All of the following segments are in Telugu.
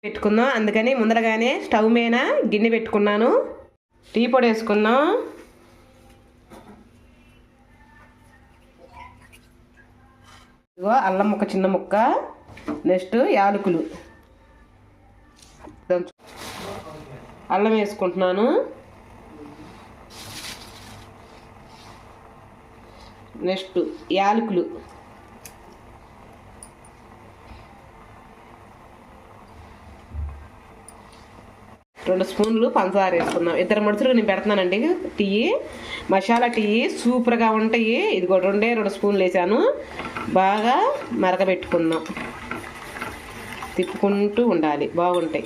పెట్టుకుందాం. అందుకని ముందరగానే స్టవ్ మీద గిన్నె పెట్టుకున్నాను. టీ పొడి వేసుకున్నాం. ఇదిగో అల్లం ముక్క చిన్న ముక్క, నెక్స్ట్ యాలకులు, అల్లం వేసుకుంటున్నాను. నెక్స్ట్ యాలకులు, 2 స్పూన్లు పంచదార వేసుకుందాం. 2 మడుచులు నేను పెడుతున్నానండి. టీ మసాలా టీ సూపర్గా ఉంటాయి. ఇదిగో 2 స్పూన్లు వేసాను. బాగా మరగబెట్టుకుందాం. తిప్పుకుంటూ ఉండాలి, బాగుంటాయి.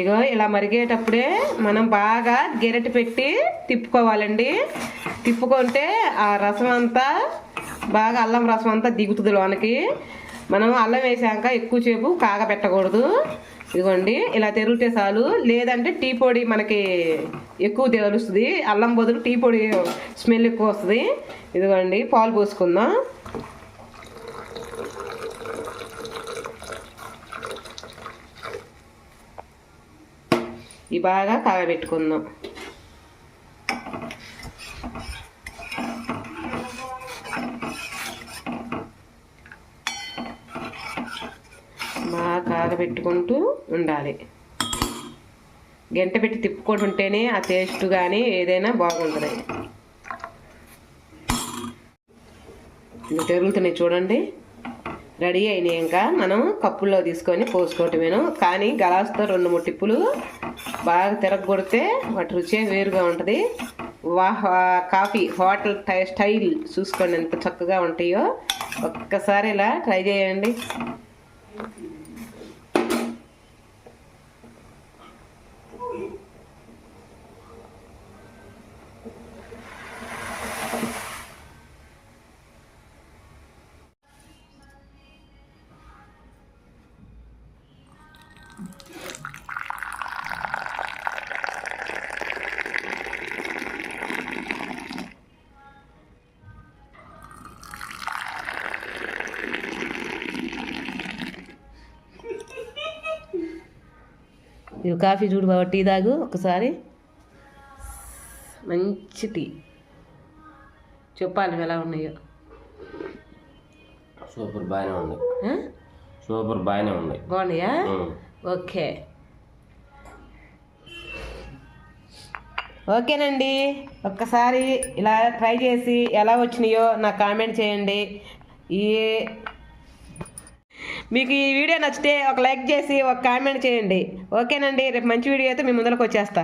ఇగో ఇలా మరిగేటప్పుడే మనం బాగా గెరటి పెట్టి తిప్పుకోవాలండి. తిప్పుకుంటే ఆ రసం అంతా బాగా అల్లం రసం అంతా దిగుతుంది లోనికి. మనం అల్లం వేసాక ఎక్కువసేపు కాగబెట్టకూడదు. ఇదిగోండి ఇలా తెరిగితే చాలు. లేదంటే టీ పొడి మనకి ఎక్కువ తెలుస్తుంది. అల్లం బదులు టీ పొడి స్మెల్ ఎక్కువ వస్తుంది. ఇదిగోండి పాలు పోసుకుందాం. ఇవి బాగా కాగబెట్టుకుందాం. బాగా కాగబెట్టుకుంటూ ఉండాలి. గంట పెట్టి తిప్పుకుంటుంటేనే ఆ టేస్ట్ కానీ ఏదైనా బాగుంటుంది. ఇంకా తిరుగుతున్నాయి చూడండి. రెడీ అయినాయి. ఇంకా మనం కప్పుల్లో తీసుకొని పోసుకోవటమేను. కానీ గలాస్తో 2-3 టిప్పులు బాగా తిరగొడితే వాటి రుచే వేరుగా ఉంటుంది. కాఫీ హోటల్ స్టైల్ చూసుకోండి ఎంత చక్కగా ఉంటాయో. ఒక్కసారి ఇలా ట్రై చేయండి. ఇవి కాఫీ చూడు బాబా. టీ తాగు ఒకసారి. మంచి టీ. చెప్పాలి ఎలా ఉన్నాయో. సూపర్ బాగానే ఉంది. సూపర్ బాగానే ఉంది. బాగున్నాయా? ఓకే. ఓకేనండి. ఒక్కసారి ఇలా ట్రై చేసి ఎలా వచ్చినాయో నాకు కామెంట్ చేయండి. మీకు ఈ వీడియో నచ్చితే ఒక లైక్ చేసి ఒక కామెంట్ చేయండి. ఓకేనండి. రేపు మంచి వీడియో అయితే మీ ముందరకు వచ్చేస్తా.